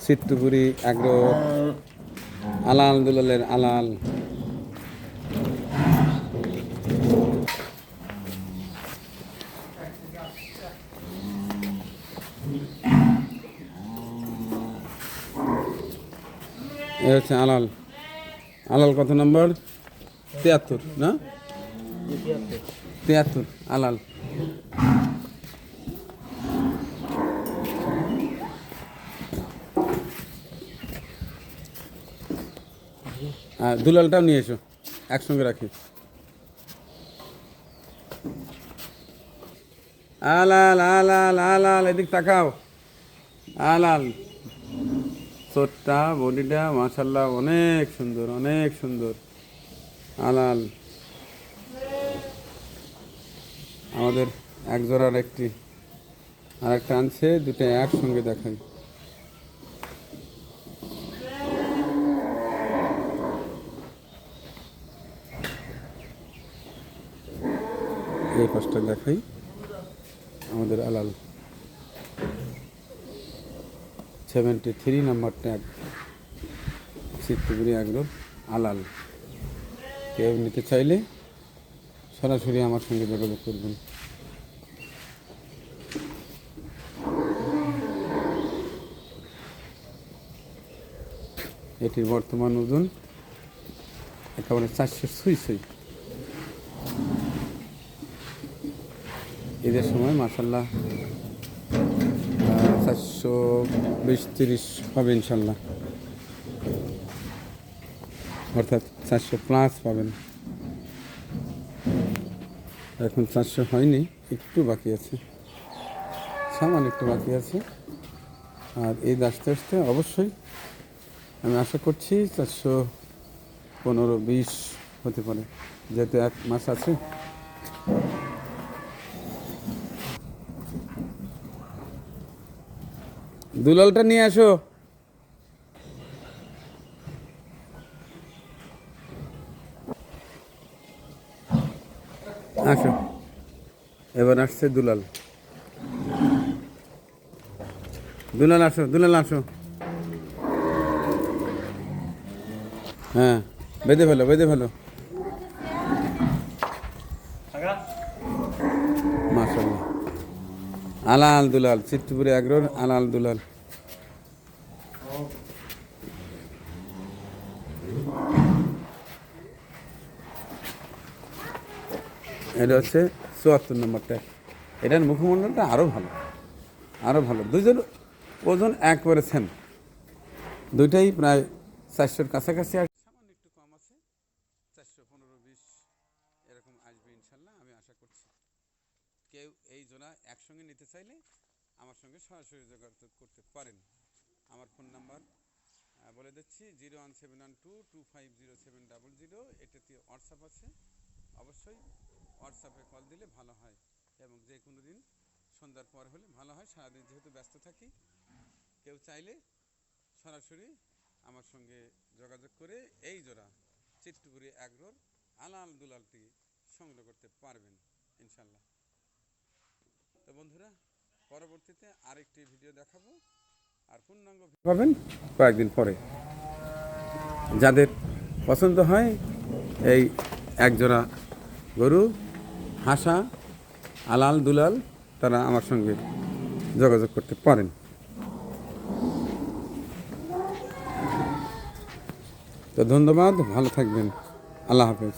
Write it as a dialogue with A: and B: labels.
A: চিত্তপুরি agro আলাল দুলালের আলাল। এ হচ্ছে আলাল। আলাল কত নম্বর? 73 না? 73 আলাল। আর দুলালটাও নিয়ে এসো, একসঙ্গে রাখি। আলাল আলাল আলাল, এদিক তাকাও। আলাল চোটটা বডিটা মাশাল্লাহ অনেক সুন্দর, অনেক সুন্দর। আলাল আমাদের এক জোড়ার একটি, আর একটা আনছে, দুটো একসঙ্গে দেখাই। এই পাশটা দেখাই, আমাদের আলাল 73 নম্বর ট্যাগ, চিত্তপুরি আগ্রহ আলাল। কেউ নিতে চাইলে সরাসরি আমার সঙ্গে যোগাযোগ করবেন। এটির বর্তমান ওজন একেবারে 400 ছুঁই। ঈদের সময় মাশাল্লাহ 420-30 হবে ইনশাল্লাহ, অর্থাৎ 400+ পাবেন। এখন 400 হয়নি, একটু বাকি আছে, সামান্য একটু বাকি আছে। আর ঈদ আস্তে আস্তে অবশ্যই আমি আশা করছি 415-20 হতে পারে, যেহেতু 1 মাস আছে। দুলালটা নিয়ে আসো। আসো, এবার আসছে দুলাল। দুলাল আসো, দুলাল আসো। হ্যাঁ, বেঁধে ফেলো, বেঁধে ফেলো। মাশাআল্লাহ, আলাল দুলাল, চিত্তপুরি আগ্রহ আলাল দুলাল। এটা হচ্ছে 74 নম্বরটা। এটার মুখমণ্ডলটা আরও ভালো, আরও ভালো। দুজন ওজন একবারে সেম, দুইটাই প্রায় 400-র কাছাকাছি। আর সামান্য একটু কম আছে, 415-20 এরকম আসবে ইনশাল্লাহ, আমি আশা করছি। কেউ এই জোড়া একসঙ্গে নিতে চাইলে আমার সঙ্গে সরাসরি যোগাযোগ করতে পারেন। আমার ফোন নাম্বার বলে দিচ্ছি, 01712250700। এটাতে হোয়াটসঅ্যাপ আছে, অবশ্যই হোয়াটসঅ্যাপে কল দিলে ভালো হয়, এবং যে কোনো দিন সন্ধ্যার পর হলে ভালো হয়। সারাদিন যেহেতু ব্যস্ত থাকি, কেউ চাইলে সরাসরি আমার সঙ্গে যোগাযোগ করে এই জোড়া চিত্তপুরি আগ্রহ আলাল দুলালটি সংগ্রহ করতে পারবেন ইনশাল্লাহ। তো বন্ধুরা, পরবর্তীতে আরেকটি ভিডিও দেখাবো, আর পূর্ণাঙ্গ পাবেন কয়েকদিন পরে। যাদের পছন্দ হয় এই একজোড়া গরু হাসা আলাল দুলাল, তারা আমার সঙ্গে যোগাযোগ করতে পারেন। তো ধন্যবাদ, ভালো থাকবেন, আল্লাহ হাফেজ।